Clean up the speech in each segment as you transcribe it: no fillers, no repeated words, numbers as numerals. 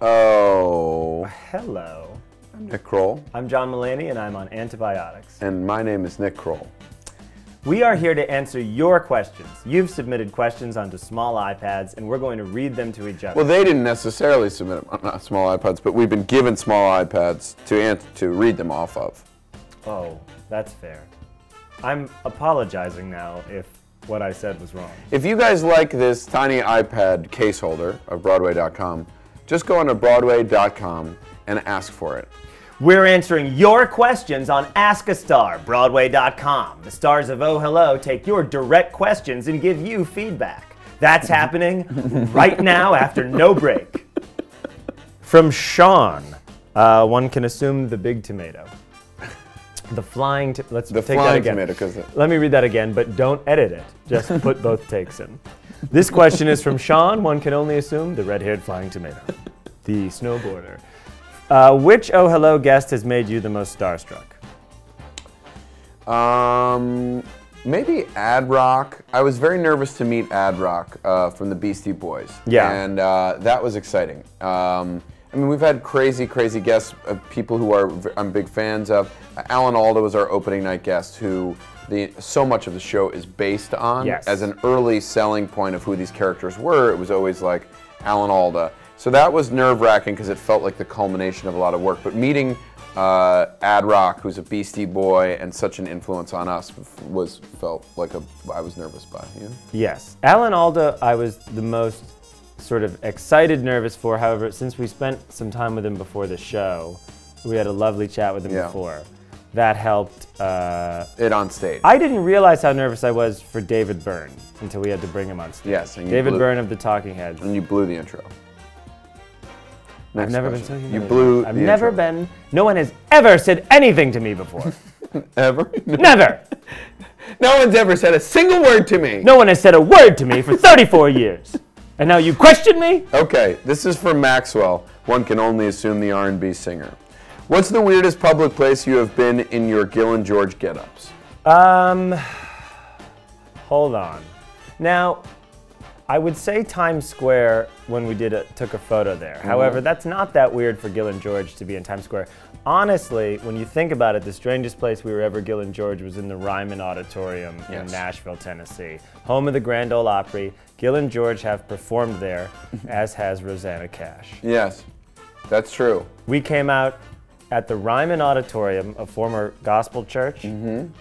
Oh. Hello. I'm Nick Kroll. I'm John Mulaney, and I'm on Antibiotics. And my name is Nick Kroll. We are here to answer your questions. You've submitted questions onto small iPads, and we're going to read them to each other. Well, they didn't necessarily submit them on small iPads, but we've been given small iPads to read them off of. Oh, that's fair. I'm apologizing now if what I said was wrong. If you guys like this tiny iPad case holder of Broadway.com, just go on to Broadway.com and ask for it. We're answering your questions on Ask a Star, Broadway.com. The stars of Oh Hello take your direct questions and give you feedback. That's happening right now after no break. From Sean, one can assume the big tomato. The flying let's take that again. Let me read that again, but don't edit it. Just put both takes in. This question is from Sean, one can only assume the red-haired flying tomato. The snowboarder. Which Oh Hello guest has made you the most starstruck? Maybe Ad Rock. I was very nervous to meet Ad Rock from the Beastie Boys. Yeah. And that was exciting. I mean, we've had crazy guests, people who I'm big fans of. Alan Alda was our opening night guest, who so much of the show is based on. Yes. As an early selling point of who these characters were, it was always like Alan Alda. So that was nerve-wracking because it felt like the culmination of a lot of work. But meeting Ad Rock, who's a Beastie Boy and such an influence on us, felt like I was nervous by. You know? Yes. Alan Alda, I was the most sort of excited, nervous for. However, since we spent some time with him before the show, we had a lovely chat with him before. That helped. It on stage. I didn't realize how nervous I was for David Byrne until we had to bring him on stage. Yes. And David Byrne of the Talking Heads. And you blew the intro. I've never been so humiliated. You blew I've never been. No one has ever said anything to me before. Ever? Never. No one's ever said a single word to me. No one has said a word to me for 34 years. And now you question me? Okay, this is from Maxwell. One can only assume the R&B singer. What's the weirdest public place you have been in your Gil and George get-ups? Hold on. Now, I would say Times Square when we took a photo there. Mm-hmm. However, that's not that weird for Gil and George to be in Times Square. Honestly, when you think about it, the strangest place we were ever Gil and George was in the Ryman Auditorium in Nashville, Tennessee. Home of the Grand Ole Opry. Gil and George have performed there, as has Rosanna Cash. Yes, that's true. We came out at the Ryman Auditorium, a former gospel church,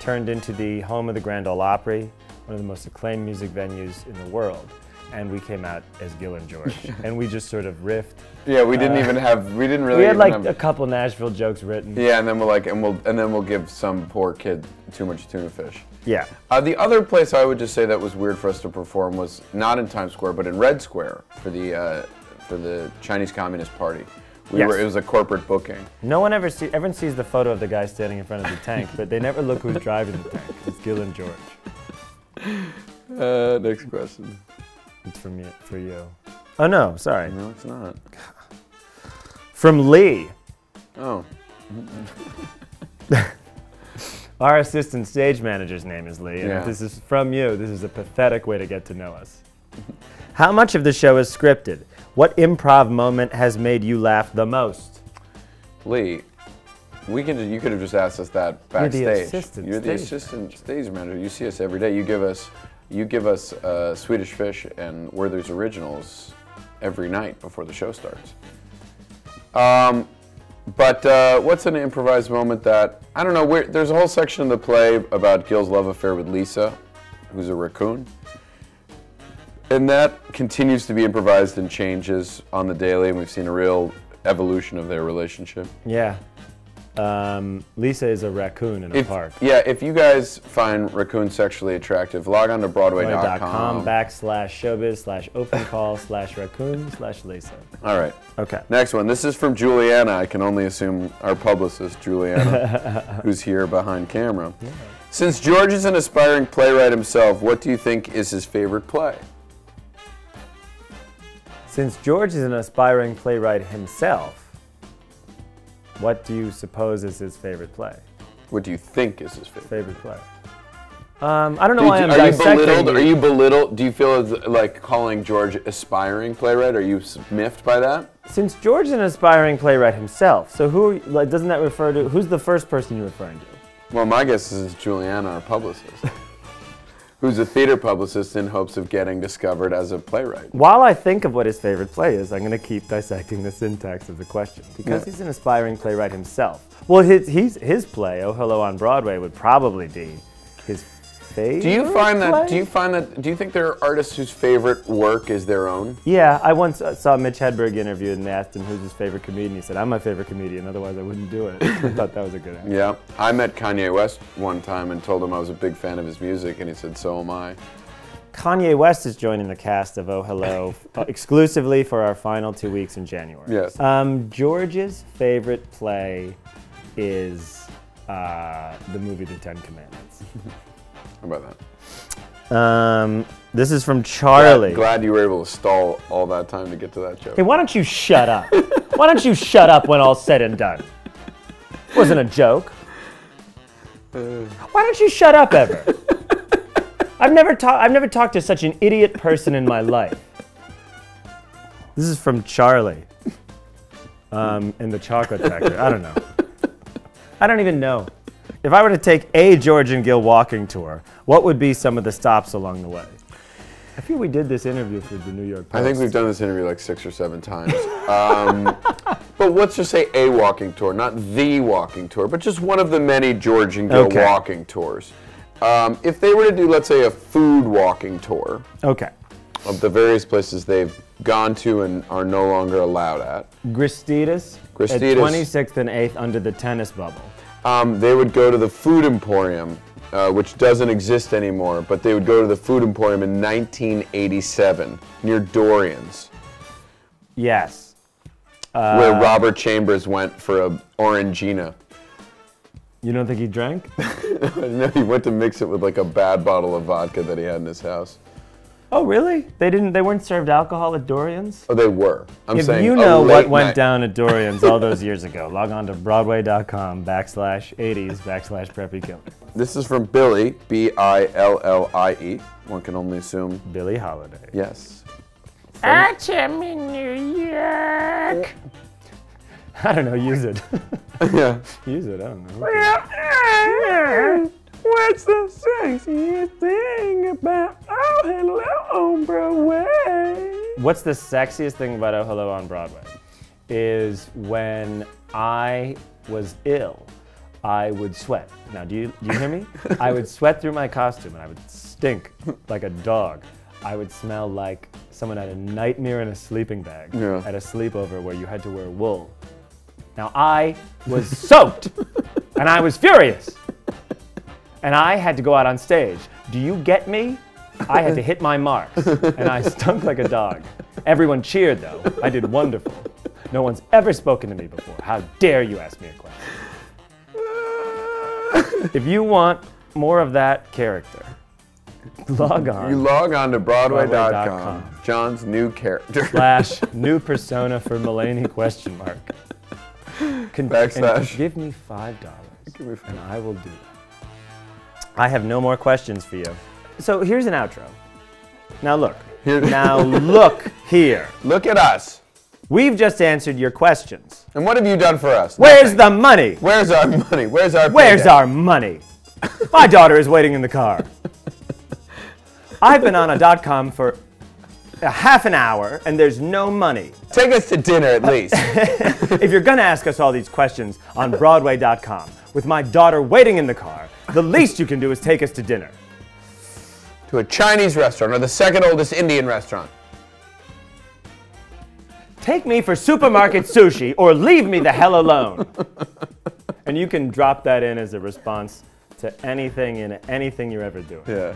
turned into the home of the Grand Ole Opry, one of the most acclaimed music venues in the world. And we came out as Gil and George, and we just sort of riffed. Yeah, we didn't really. We had like a couple Nashville jokes written. Yeah, and then we're like, and then we'll give some poor kid too much tuna fish. Yeah. The other place I would just say that was weird for us to perform was not in Times Square, but in Red Square for the Chinese Communist Party. It was a corporate booking. No one everyone sees the photo of the guy standing in front of the tank, but they never look who's driving the tank. It's Gil and George. Next question. It's for you. Oh no, sorry. No, it's not. From Lee. Oh. Our assistant stage manager's name is Lee, and if this is from you, this is a pathetic way to get to know us. How much of the show is scripted? What improv moment has made you laugh the most? Lee, you could have just asked us that backstage. You're the assistant stage manager. You see us every day. You give us Swedish Fish and Werther's Originals every night before the show starts. But what's an improvised moment that, I don't know, there's a whole section of the play about Gil's love affair with Lisa, who's a raccoon. And that continues to be improvised and changes on the daily, and we've seen a real evolution of their relationship. Yeah. Lisa is a raccoon in a park. Yeah, if you guys find raccoons sexually attractive, log on to Broadway.com/showbiz/opencall/raccoon/Lisa. All right. Okay. Next one. This is from Juliana. I can only assume our publicist, Juliana, who's here behind camera. Yeah. Since George is an aspiring playwright himself, what do you think is his favorite play? Since George is an aspiring playwright himself, what do you suppose is his favorite play? What do you think is his favorite play? I don't know why I'm dissecting. Are you belittled? Do you feel as, like calling George aspiring playwright? Are you miffed by that? Since George is an aspiring playwright himself, so doesn't that refer to, who's the first person you're referring to? Well, my guess is Juliana, our publicist, who's a theater publicist in hopes of getting discovered as a playwright. While I think of what his favorite play is, I'm going to keep dissecting the syntax of the question, because he's an aspiring playwright himself. Well, his play, Oh Hello on Broadway, would probably be his favorite. Do you think there are artists whose favorite work is their own? Yeah, I once saw Mitch Hedberg interviewed and they asked him who's his favorite comedian. He said, I'm my favorite comedian, otherwise I wouldn't do it. I thought that was a good answer. Yeah, I met Kanye West one time and told him I was a big fan of his music, and he said, so am I. Kanye West is joining the cast of Oh Hello exclusively for our final 2 weeks in January. Yes. George's favorite play is the movie The Ten Commandments. How about that? This is from Charlie. Glad you were able to stall all that time to get to that joke. Hey, why don't you shut up? Why don't you shut up when all's said and done? Wasn't a joke. Why don't you shut up ever? I've never talked to such an idiot person in my life. This is from Charlie. In the Chocolate Factory. I don't know. I don't even know. If I were to take a George and Gil walking tour, what would be some of the stops along the way? I feel we did this interview for the New York Post. I think we've done this interview like 6 or 7 times. But let's just say a walking tour, not the walking tour, but just one of the many George and Gil walking tours. If they were to do, let's say, a food walking tour of the various places they've gone to and are no longer allowed at. Gristedes at 26th and 8th under the tennis bubble. They would go to the Food Emporium, which doesn't exist anymore, but they would go to the Food Emporium in 1987 near Dorian's. Yes. Where Robert Chambers went for a Orangina. You don't think he drank? No, he went to mix it with like a bad bottle of vodka that he had in his house. Oh, really? They weren't served alcohol at Dorian's? Oh, they were. If you know what went down at Dorian's all those years ago, log on to broadway.com/80s/preppykiller. This is from Billy, B-I-L-L-I-E. One can only assume. Billie Holiday. Yes. I'm in New York. I don't know, use it. Yeah. Use it, I don't know. What's the sexiest thing about Oh Hello on Broadway? What's the sexiest thing about Oh Hello on Broadway? Is when I was ill, I would sweat. Now, do you hear me? I would sweat through my costume and I would stink like a dog. I would smell like someone had a nightmare in a sleeping bag at a sleepover where you had to wear wool. Now, I was soaked and I was furious. And I had to go out on stage. Do you get me? I had to hit my marks, and I stunk like a dog. Everyone cheered, though. I did wonderful. No one's ever spoken to me before. How dare you ask me a question? If you want more of that character, log on. You log on to Broadway.com. John's new character. / new persona for Mulaney ? Backslash. Give me $5, and I will do that. I have no more questions for you. So here's an outro. Now look. Look here. Look at us. We've just answered your questions. And what have you done for us? Where's the money? Where's our money? Where's our Where's our money? My daughter is waiting in the car. I've been on a .com for a half an hour and there's no money. Take us to dinner at least. If you're gonna ask us all these questions on Broadway.com with my daughter waiting in the car, the least you can do is take us to dinner. To a Chinese restaurant or the second oldest Indian restaurant. Take me for supermarket sushi or leave me the hell alone. And you can drop that in as a response to anything you're ever doing. Yeah.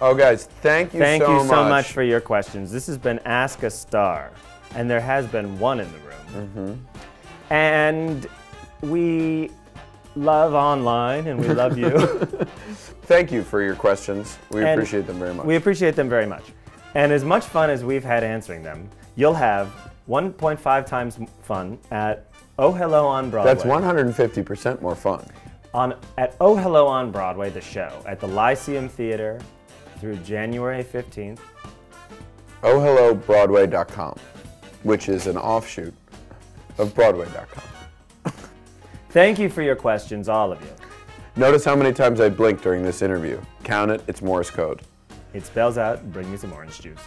Oh, guys, thank you so much for your questions. This has been Ask a Star, and there has been one in the room. And we love online, and we love you. Thank you for your questions. We appreciate them very much. We appreciate them very much. And as much fun as we've had answering them, you'll have 1.5 times fun at Oh Hello on Broadway. That's 150% more fun. At Oh Hello on Broadway, the show, at the Lyceum Theater through January 15th. ohhellobroadway.com, which is an offshoot of Broadway.com. Thank you for your questions, all of you. Notice how many times I blinked during this interview. Count it, it's Morse code. It spells out, bring me some orange juice.